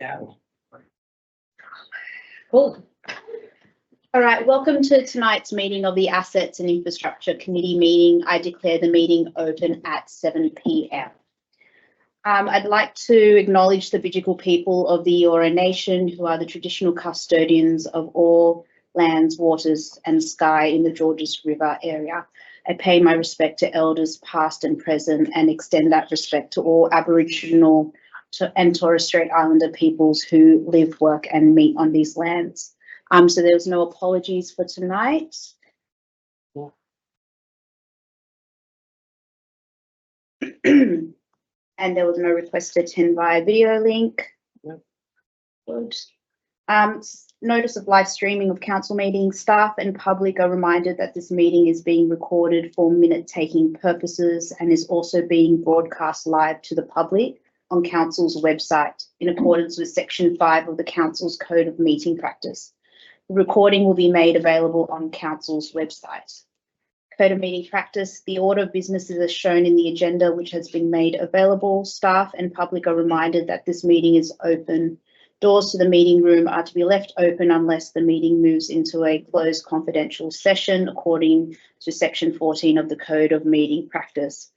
Yeah. Cool. All right, welcome to tonight's meeting of the Assets and Infrastructure Committee meeting. I declare the meeting open at 7 p.m. I'd like to acknowledge the Bidjigal people of the Eora Nation, who are the traditional custodians of all lands, waters and sky in the Georges River area. I pay my respect to elders past and present and extend that respect to all Aboriginal and Torres Strait Islander peoples who live, work and meet on these lands. So there's no apologies for tonight. And there was no request to attend via video link. No. Good. Notice of live streaming of council meetings. Staff and public are reminded that this meeting is being recorded for minute-taking purposes and is also being broadcast live to the public on council's website in accordance with section 5 of the council's code of meeting practice. The recording will be made available on council's website. Code of meeting practice, the order of business is as shown in the agenda, which has been made available. Staff and public are reminded that this meeting is open. Doors to the meeting room are to be left open unless the meeting moves into a closed confidential session according to section 14 of the Code of Meeting Practice.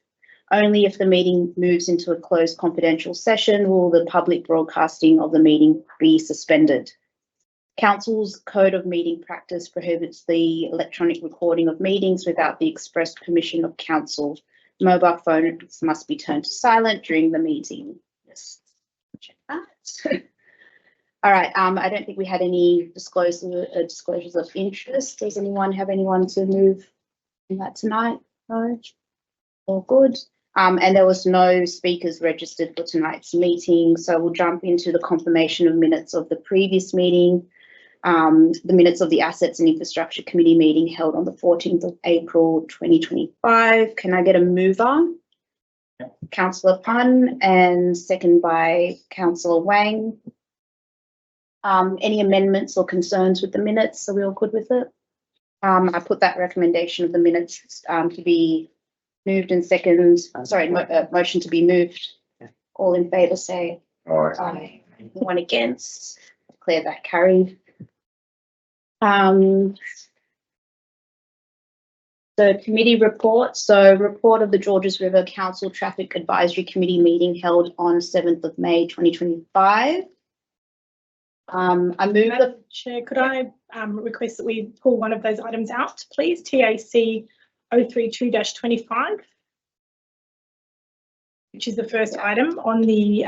Only if the meeting moves into a closed confidential session will the public broadcasting of the meeting be suspended. Council's Code of Meeting Practice prohibits the electronic recording of meetings without the express permission of council. Mobile phones must be turned to silent during the meeting. Yes, check that. All right, I don't think we had any disclosures of interest. Does anyone have anyone to move in that tonight? No? All good. And there was no speakers registered for tonight's meeting, so we'll jump into the confirmation of minutes of the previous meeting. The minutes of the Assets and Infrastructure Committee meeting held on the 14th of April 2025. Can I get a mover? Yeah. Councillor Pun and second by Councillor Wang. Any amendments or concerns with the minutes? Are we all good with it? I put that recommendation of the minutes to be moved and second. Sorry, motion to be moved. Yeah. All in favour say Aye. Anyone against? Declare that carried. The committee report. So report of the Georges River Council Traffic Advisory Committee meeting held on 7th of May 2025. I move Madam Chair, could I request that we pull one of those items out, please? TAC 032-25, which is the first item on the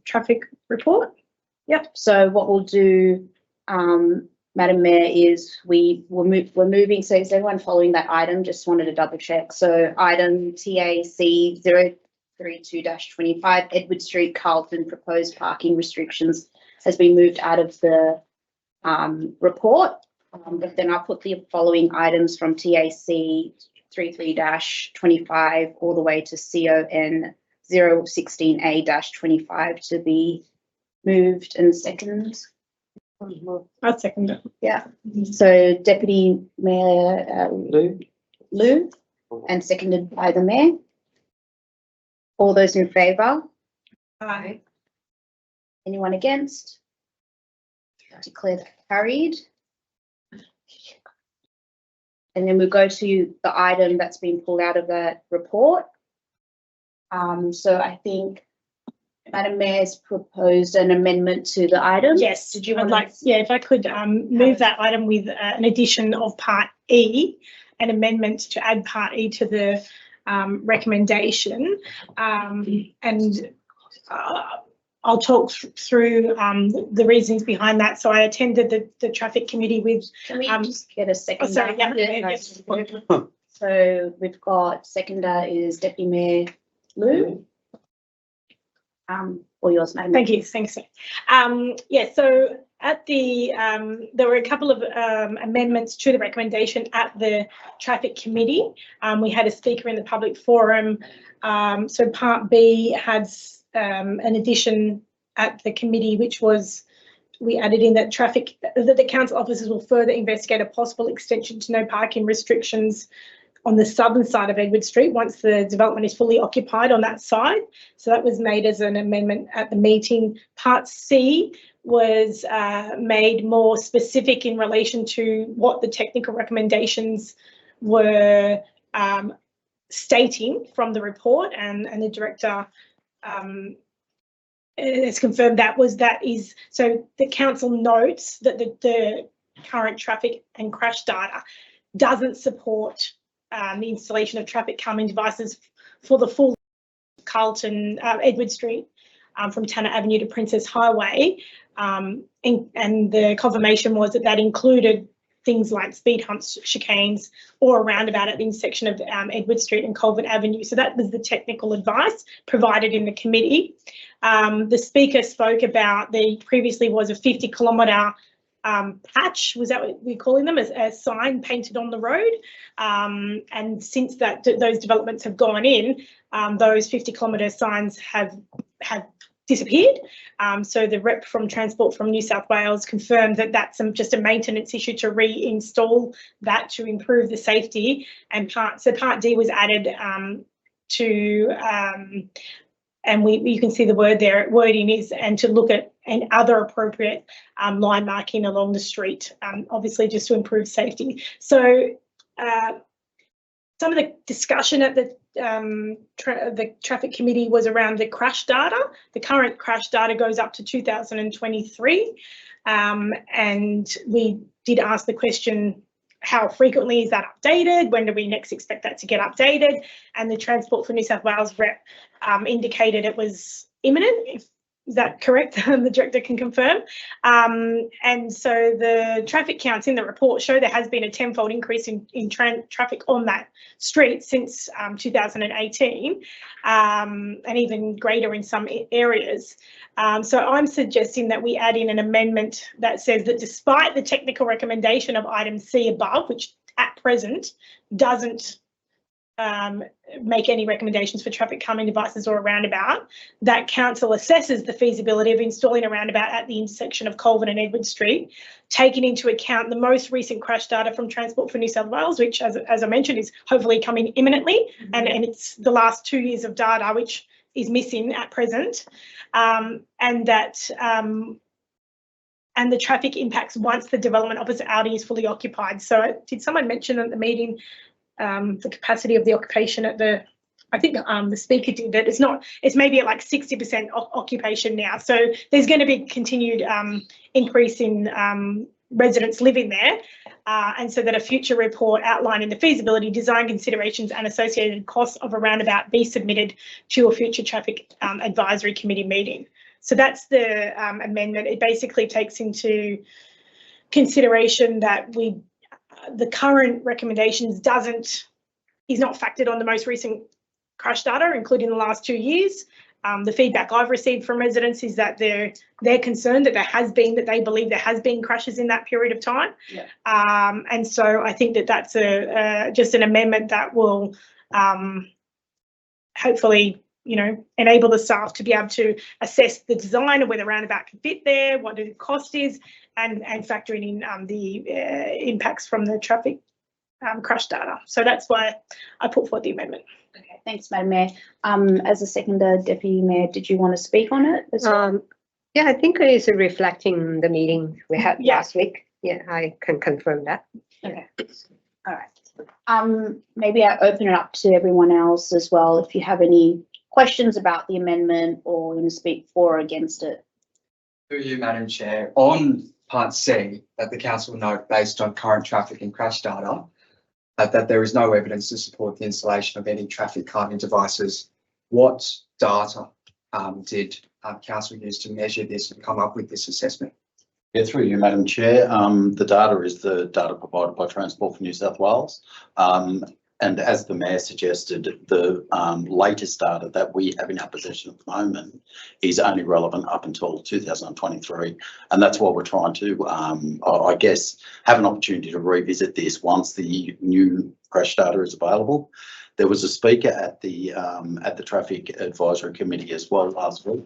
traffic report. Yep. So what we'll do, Madam Mayor, is we're moving. So is everyone following that item? Just wanted to double check. So item TAC 032-25, Edward Street, Carlton, proposed parking restrictions has been moved out of the report. But then I'll put the following items from TAC 33-25 all the way to CON 016A-25 to be moved and seconded. I'll second it. Yeah. So Deputy Mayor Lou and seconded by the Mayor. All those in favour? Aye. Anyone against? Declare that carried. And then we'll go to the item that's been pulled out of that report. So I think Madam Mayor's proposed an amendment to the item. Yes, Did you I'd want like, yeah, if I could move that item with an addition of Part E, an amendment to add Part E to the recommendation, and I'll talk through the reasons behind that. So I attended the traffic committee with. Can we just get a second? Oh, sorry, yeah. Yes. So we've got seconder is Deputy Mayor Lou. Or yours, Madam. Thank you. Thanks. Yeah. So at the there were a couple of amendments to the recommendation at the traffic committee. We had a speaker in the public forum. So Part B had an addition at the committee, which was we added in that the council officers will further investigate a possible extension to no parking restrictions on the southern side of Edward Street once the development is fully occupied on that side. So that was made as an amendment at the meeting. Part C was made more specific in relation to what the technical recommendations were stating from the report, and the director has confirmed that is so the council notes that the current traffic and crash data doesn't support the installation of traffic calming devices for the full Carlton Edward Street from Tanner Avenue to Princess Highway, and the confirmation was that included things like speed humps, chicanes, or a roundabout at the intersection of Edward Street and Colvin Avenue. So that was the technical advice provided in the committee. The speaker spoke about previously was a 50-kilometre patch, was that what we're calling them, as a sign painted on the road. And since those developments have gone in, those 50-kilometre signs have disappeared. So the rep from Transport from New South Wales confirmed that that's just a maintenance issue to reinstall that to improve the safety. And Part D was added and you can see the wording is, and to look at other appropriate line marking along the street, obviously just to improve safety. So some of the discussion at the traffic committee was around the crash data. The current crash data goes up to 2023, and we did ask the question, how frequently is that updated? When do we next expect that to get updated? And the Transport for New South Wales rep indicated it was imminent. Is that correct? The director can confirm. And so the traffic counts in the report show there has been a tenfold increase in traffic on that street since 2018, and even greater in some areas. So I'm suggesting that we add in an amendment that says that despite the technical recommendation of item C above, which at present doesn't make any recommendations for traffic calming devices or a roundabout, that council assesses the feasibility of installing a roundabout at the intersection of Colvin and Edward Street, taking into account the most recent crash data from Transport for New South Wales, which, as I mentioned, is hopefully coming imminently, and it's the last 2 years of data which is missing at present, and the traffic impacts once the development opposite Aldi is fully occupied. So did someone mention at the meeting the capacity of the occupation at I think the speaker did that. It's maybe at like 60% occupation now. So there's going to be continued increase in residents living there. And so that a future report outlining the feasibility, design considerations and associated costs of a roundabout be submitted to a future traffic advisory committee meeting. So that's the amendment. It basically takes into consideration that the current recommendations is not factored on the most recent crash data, including the last 2 years. The feedback I've received from residents is that they're concerned that they believe there has been crashes in that period of time. Yeah. And so I think that's just an amendment that will hopefully, enable the staff to be able to assess the design of whether roundabout can fit there, what the cost is, and factoring in the impacts from the traffic crash data. So that's why I put forward the amendment. Okay, thanks, Madam Mayor. As a seconder, Deputy Mayor, did you want to speak on it as well? Yeah, I think it is reflecting the meeting we had last week. Yeah, I can confirm that. Okay, all right. Maybe I open it up to everyone else as well. If you have any questions about the amendment or want to speak for or against it. Through you, Madam Chair, on Part C, that the council note based on current traffic and crash data, that there is no evidence to support the installation of any traffic calming devices. What data did council use to measure this and come up with this assessment? Yeah, through you, Madam Chair. The data is the data provided by Transport for New South Wales. And as the Mayor suggested, the latest data that we have in our possession at the moment is only relevant up until 2023. And that's why we're trying to, I guess, have an opportunity to revisit this once the new crash data is available. There was a speaker at the Traffic Advisory Committee as well last week.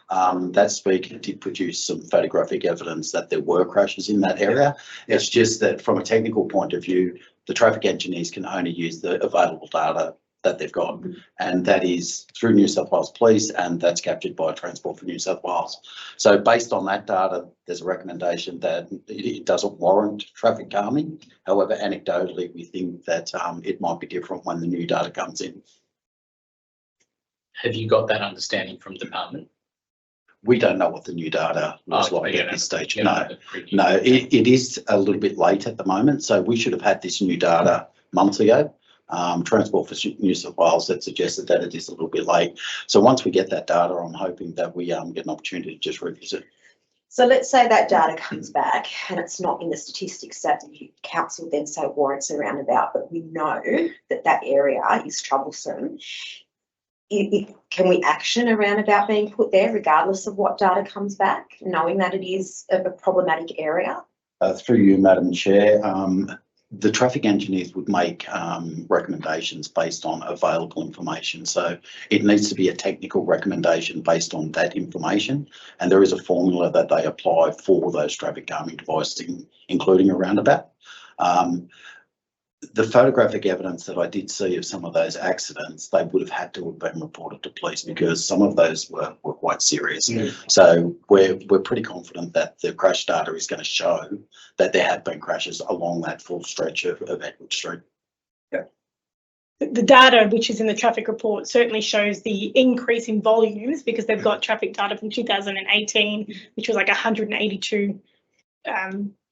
That speaker did produce some photographic evidence that there were crashes in that area. It's just that from a technical point of view, the traffic engineers can only use the available data that they've got. And that is through New South Wales Police, and that's captured by Transport for New South Wales. So based on that data, there's a recommendation that it doesn't warrant traffic calming. However, anecdotally, we think that it might be different when the new data comes in. Have you got that understanding from department? We don't know what the new data looks Oh, like you at this don't- stage. you don't know the preview. No, it is a little bit late at the moment. So we should have had this new data months ago. Transport for New South Wales had suggested that it is a little bit late. So once we get that data, I'm hoping that we get an opportunity to just revisit. So let's say that data comes back and it's not in the statistics that the council then say warrants a roundabout, but we know that that area is troublesome. Can we action a roundabout being put there regardless of what data comes back, knowing that it is a problematic area? Through you, Madam Chair, the traffic engineers would make recommendations based on available information. So it needs to be a technical recommendation based on that information. And there is a formula that they apply for those traffic calming devices, including a roundabout. The photographic evidence that I did see of some of those accidents, they would have had to have been reported to police because some of those were quite serious. So we're pretty confident that the crash data is going to show that there have been crashes along that full stretch of Edward Street. The data which is in the traffic report certainly shows the increase in volumes because they've got traffic data from 2018, which was like 182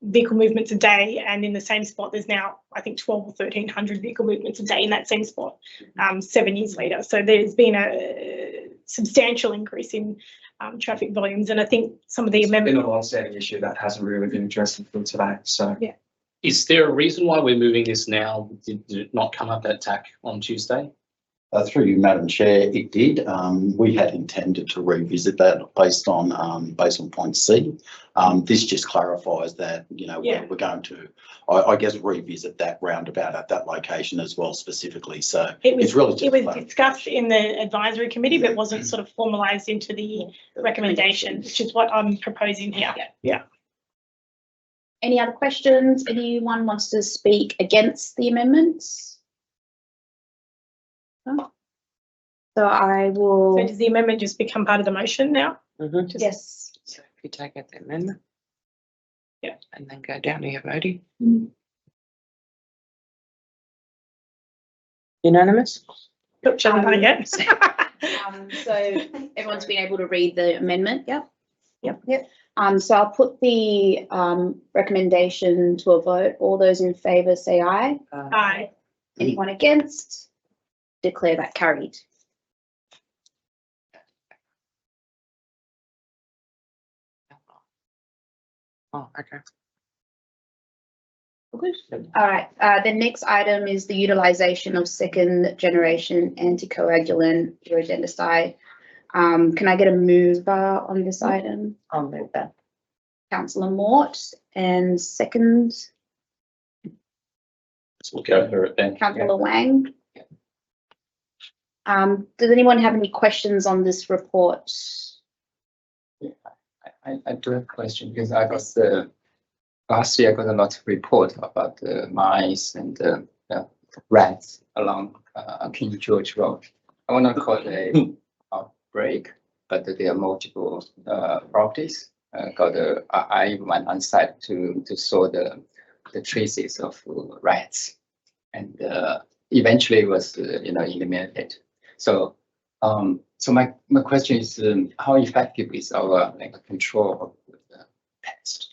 vehicle movements a day, and in the same spot there's now I think 12 or 1300 vehicle movements a day in that same spot 7 years later. So there's been a substantial increase in traffic volumes, and I think some of the It's been amendments. a long-standing issue that hasn't really been addressed until today. So Is there a reason why we're moving this now? Did it not come up at TAC on Tuesday? Through you, Madam Chair, it did. We had intended to revisit that based on point C. This just clarifies that, you know, Yeah. we're going to, I guess, revisit that roundabout at that location as well specifically. So It was, it's really just. it was discussed in the advisory committee, but wasn't sort of formalised into the recommendation, which is what I'm proposing here. Yeah. Any other questions? Anyone wants to speak against the amendments? No? So I will. So does the amendment just become part of the motion now? Just- Yes. So if you take out the amendment. Yeah. And then go down to your voting. Unanimous? Look, shall I have it yet? So everyone's been able to read the amendment, yep? Yep. So I'll put the recommendation to a vote. All those in favour say aye. Aye. Anyone against? Declare that carried. Oh, okay. Good. All right, the next item is the utilisation of second generation anticoagulant uridenticide. Can I get a mover on this item? I'll move that. Councillor Mort, and second, So we'll go through it then. Councillor Wang. Does anyone have any questions on this report? I do have a question because I got the last year I got a lot of report about the mice and the rats along King George Road. I want to call it a outbreak, but there are multiple properties. I went on site to saw the traces of rats, and eventually it was eliminated. So my question is, how effective is our control of the pest?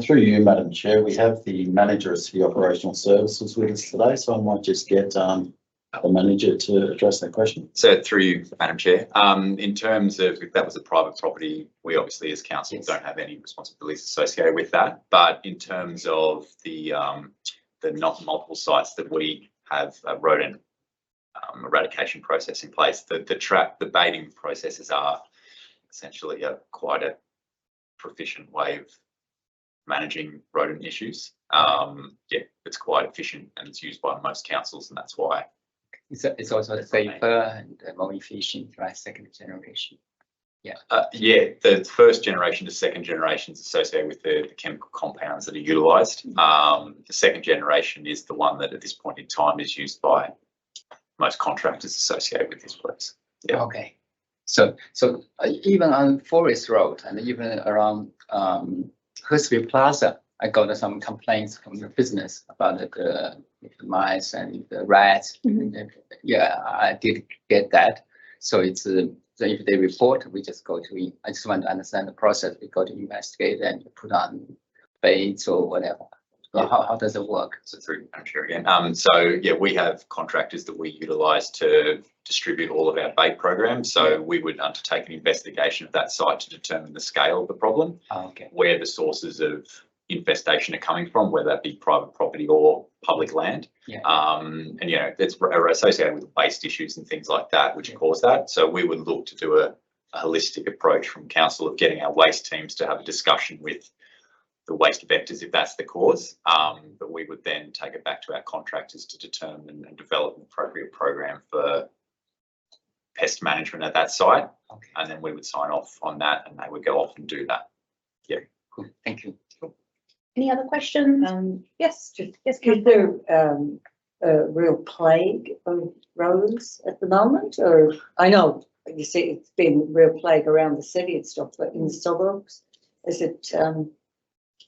Through you, Madam Chair, we have the manager of City Operational Services with us today, so I might just get the manager to address that question. So through you, Madam Chair, in terms of if that was a private property, we obviously as council don't have any responsibilities associated with that. But in terms of the not multiple sites that we have a rodent eradication process in place, the baiting processes are essentially quite a proficient way of managing rodent issues. Yeah, it's quite efficient and it's used by most councils, and that's why. It's also safer and more efficient, right? Second generation. Yeah, the first generation to second generation is associated with the chemical compounds that are utilised. The second generation is the one that at this point in time is used by most contractors associated with this place. Yeah. Okay. So even on Forest Road and even around Hurstville Plaza, I got some complaints from the business about the mice and the rats. Yeah, I did get that. So it's so if they report, we just go to. I just want to understand the process. We go to investigate and put on baits or whatever. So how does it work? So through, I'm sure again. So yeah, we have contractors that we utilise to distribute all of our bait programs. So we would undertake an investigation of that site to determine the scale of the problem, Okay. where the sources of infestation are coming from, whether that be private property or public land. Yeah. And you know, it's associated with waste issues and things like that, which cause that. So we would look to do a holistic approach from council of getting our waste teams to have a discussion with the waste vectors if that's the cause. But we would then take it back to our contractors to determine and develop an appropriate program for pest management at that site. Okay. And then we would sign off on that and they would go off and do that. Cool. Thank you. Any other questions? Yes, yes, Is Councillor. there a real plague of rodents at the moment? Or I know you see it's been a real plague around the city and stuff, but in the suburbs, is it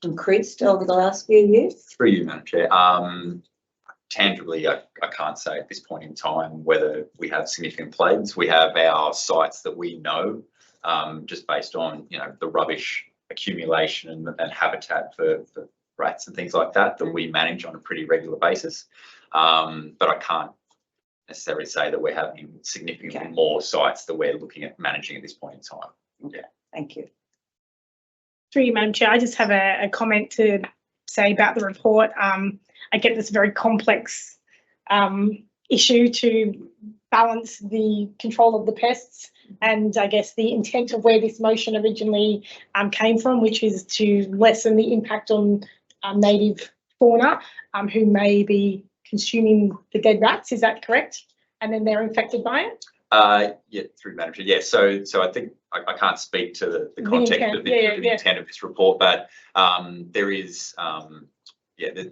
increased over the last few years? Through you, Madam Chair. Tangibly, I can't say at this point in time whether we have significant plagues. We have our sites that we know, just based on, you know, the rubbish accumulation and habitat for rats and things like that we manage on a pretty regular basis. But I can't necessarily say that we're having significantly more sites that we're looking at managing at this point in time. Okay, thank you. Through you, Madam Chair, I just have a comment to say about the report. I get this very complex issue to balance the control of the pests and I guess the intent of where this motion originally came from, which is to lessen the impact on native fauna who may be consuming the dead rats. Is that correct? And then they're infected by it? Yeah, through Madam Chair. Yeah, so I think I can't speak to the context of the intent of this report, but there is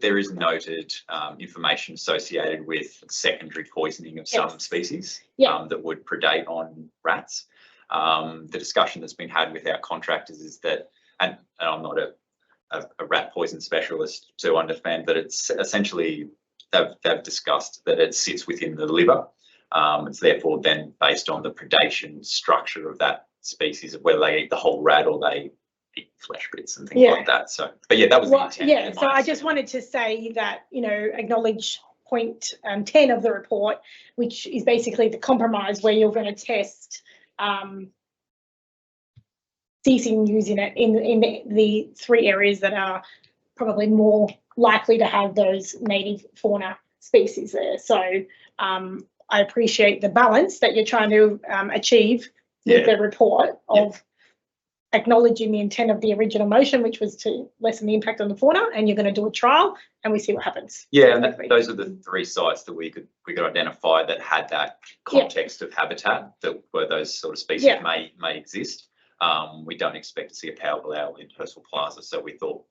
there is noted information associated with secondary poisoning of some species that would predate on rats. The discussion that's been had with our contractors is that, and I'm not a rat poison specialist to understand that it's essentially they've discussed that it sits within the liver. It's therefore then based on the predation structure of that species of whether they eat the whole rat or they eat flesh bits and things like that. So, but yeah, that was the intent. Yeah, so I just wanted to say that, you know, acknowledge point 10 of the report, which is basically the compromise where you're going to test ceasing using it in the three areas that are probably more likely to have those native fauna species there. So I appreciate the balance that you're trying to achieve with the report of acknowledging the intent of the original motion, which was to lessen the impact on the fauna, and you're going to do a trial and we see what happens. Yeah, and those are the three sites that we could identify that had that context of habitat, that where those sort of species may exist. We don't expect to see a power blow in Hurstville Plaza, so we thought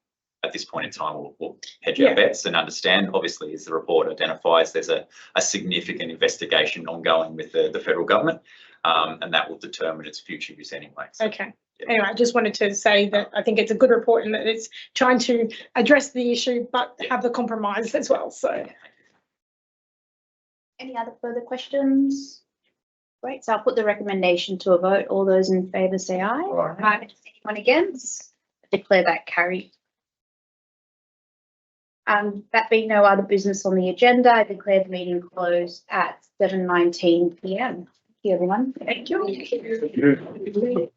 at this point in time we'll hedge our bets and understand. Obviously, as the report identifies, there's a significant investigation ongoing with the federal government, and that will determine its future use anyway. So. Okay. Anyway, I just wanted to say that I think it's a good report and that it's trying to address the issue, but have the compromise as well. So, any other further questions? Great. So I'll put the recommendation to a vote. All those in favour say aye. Aye. Anyone against? I declare that carried. That being no other business on the agenda, I declare the meeting closed at 7:19 p.m. Thank you, everyone. thank you.